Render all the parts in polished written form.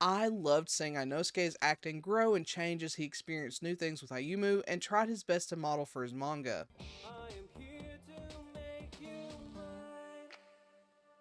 I loved seeing Inosuke's acting grow and change as he experienced new things with Ayumu and tried his best to model for his manga. I am here to make you mine.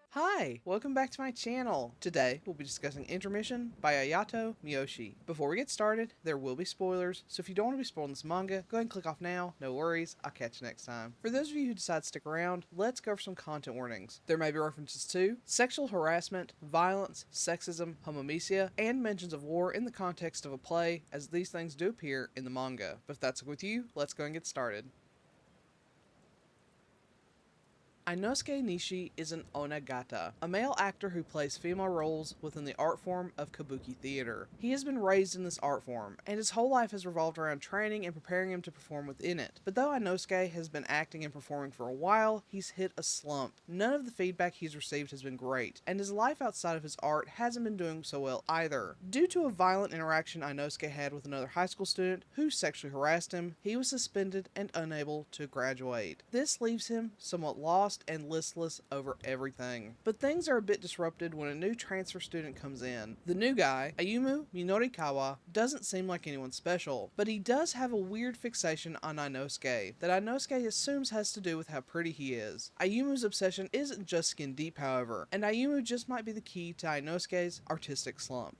Hi, welcome back to my channel. Today, we'll be discussing Intermission by Ayato Miyoshi. Before we get started, there will be spoilers, so if you don't want to be spoiled in this manga, go ahead and click off now. No worries, I'll catch you next time. For those of you who decide to stick around, let's go over some content warnings. There may be references to sexual harassment, violence, sexism, homomesia, and mentions of war in the context of a play, as these things do appear in the manga. But if that's with you, let's go and get started. Inosuke Nishi is an Onnagata, a male actor who plays female roles within the art form of kabuki theater. He has been raised in this art form, and his whole life has revolved around training and preparing him to perform within it. But though Inosuke has been acting and performing for a while, he's hit a slump. None of the feedback he's received has been great, and his life outside of his art hasn't been doing so well either. Due to a violent interaction Inosuke had with another high school student who sexually harassed him, he was suspended and unable to graduate. This leaves him somewhat lost and listless over everything. But things are a bit disrupted when a new transfer student comes in. The new guy, Ayumu Minorikawa, doesn't seem like anyone special, but he does have a weird fixation on Inosuke that Inosuke assumes has to do with how pretty he is. Ayumu's obsession isn't just skin deep, however, and Ayumu just might be the key to Inosuke's artistic slump.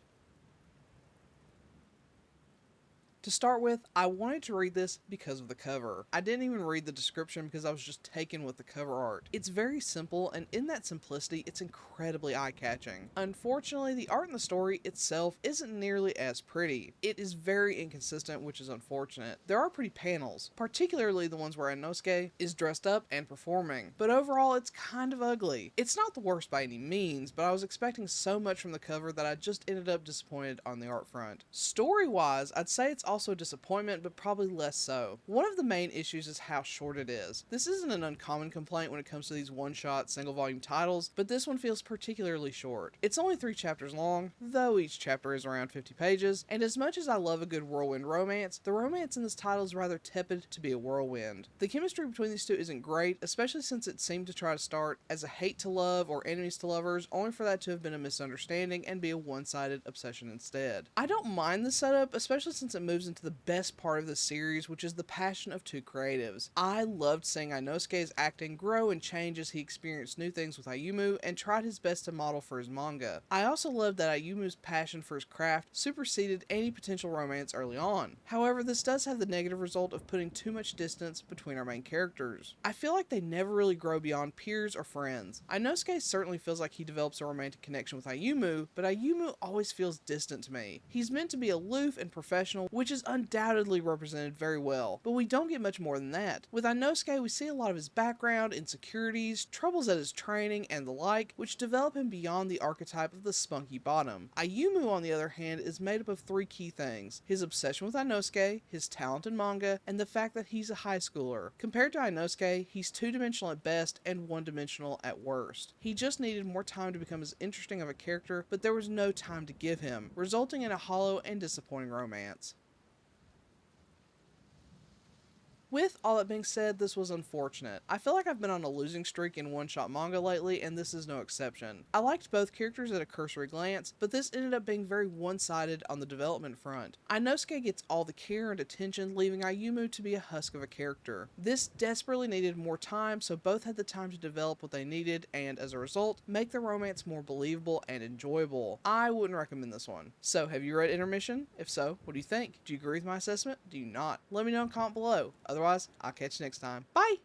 To start with, I wanted to read this because of the cover. I didn't even read the description because I was just taken with the cover art. It's very simple, and in that simplicity, it's incredibly eye-catching. Unfortunately, the art in the story itself isn't nearly as pretty. It is very inconsistent, which is unfortunate. There are pretty panels, particularly the ones where Inosuke is dressed up and performing, but overall, it's kind of ugly. It's not the worst by any means, but I was expecting so much from the cover that I just ended up disappointed on the art front. Story-wise, I'd say it's also a disappointment, but probably less so. One of the main issues is how short it is. This isn't an uncommon complaint when it comes to these one-shot, single-volume titles, but this one feels particularly short. It's only 3 chapters long, though each chapter is around 50 pages, and as much as I love a good whirlwind romance, the romance in this title is rather tepid to be a whirlwind. The chemistry between these two isn't great, especially since it seemed to try to start as a hate to love or enemies to lovers, only for that to have been a misunderstanding and be a one-sided obsession instead. I don't mind the setup, especially since it moves into the best part of the series, which is the passion of two creatives. I loved seeing Inosuke's acting grow and change as he experienced new things with Ayumu and tried his best to model for his manga. I also loved that Ayumu's passion for his craft superseded any potential romance early on. However, this does have the negative result of putting too much distance between our main characters. I feel like they never really grow beyond peers or friends. Inosuke certainly feels like he develops a romantic connection with Ayumu, but Ayumu always feels distant to me. He's meant to be aloof and professional, which is undoubtedly represented very well, but we don't get much more than that. With Inosuke, we see a lot of his background, insecurities, troubles at his training, and the like, which develop him beyond the archetype of the spunky bottom. Ayumu, on the other hand, is made up of 3 key things: his obsession with Inosuke, his talent in manga, and the fact that he's a high schooler. Compared to Inosuke, he's 2-dimensional at best and 1-dimensional at worst. He just needed more time to become as interesting of a character, but there was no time to give him, resulting in a hollow and disappointing romance. With all that being said, this was unfortunate. I feel like I've been on a losing streak in one-shot manga lately, and this is no exception. I liked both characters at a cursory glance, but this ended up being very one-sided on the development front. Inosuke gets all the care and attention, leaving Ayumu to be a husk of a character. This desperately needed more time, so both had the time to develop what they needed, and as a result, make the romance more believable and enjoyable. I wouldn't recommend this one. So, have you read Intermission? If so, what do you think? Do you agree with my assessment? Do you not? Let me know in the comment below. Otherwise, I'll catch you next time. Bye!